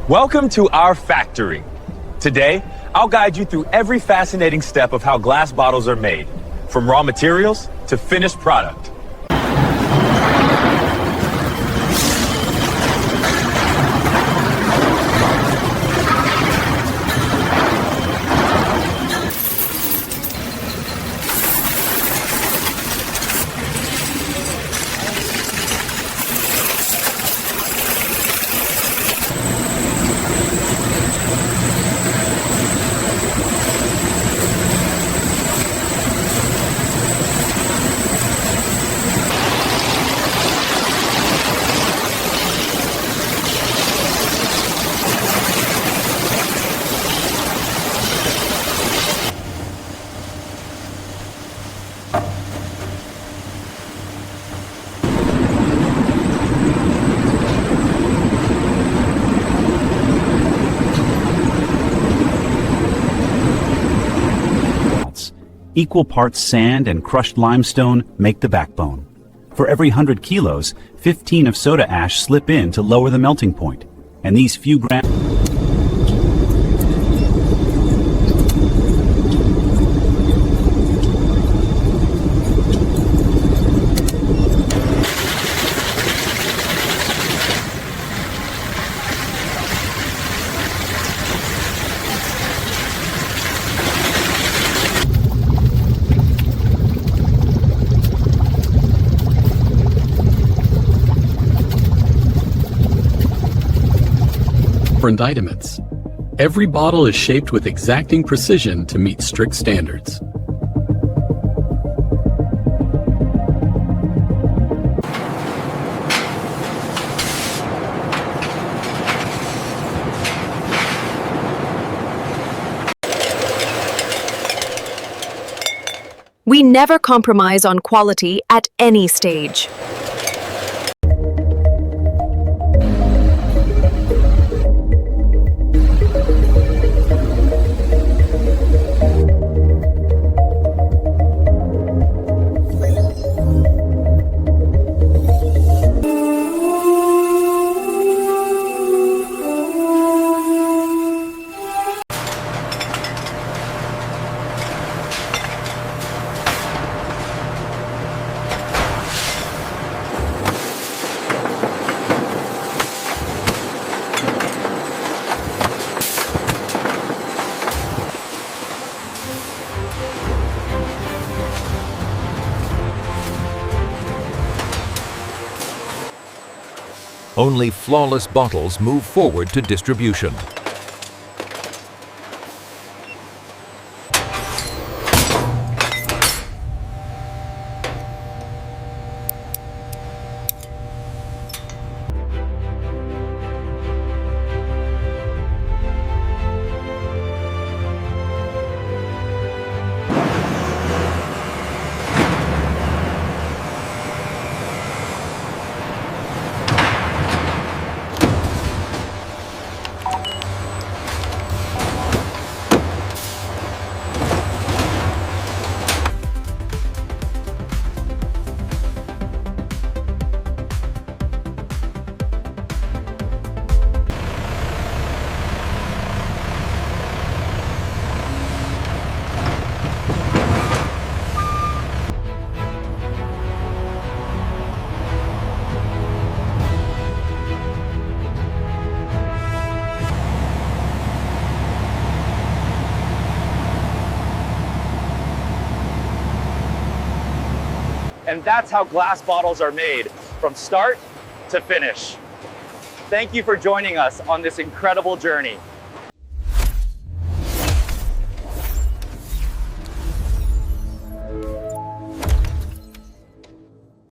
Welcome to our factory. Today, I'll guide you through every fascinating step of how glass bottles are made, from raw materials to finished product. Equal parts sand and crushed limestone make the backbone. For every 100 kilos, 15 of soda ash slip in to lower the melting point. And these few grams... Indictments. Every bottle is shaped with exacting precision to meet strict standards. We never compromise on quality at any stage. Only flawless bottles move forward to distribution. And that's how glass bottles are made, from start to finish. Thank you for joining us on this incredible journey.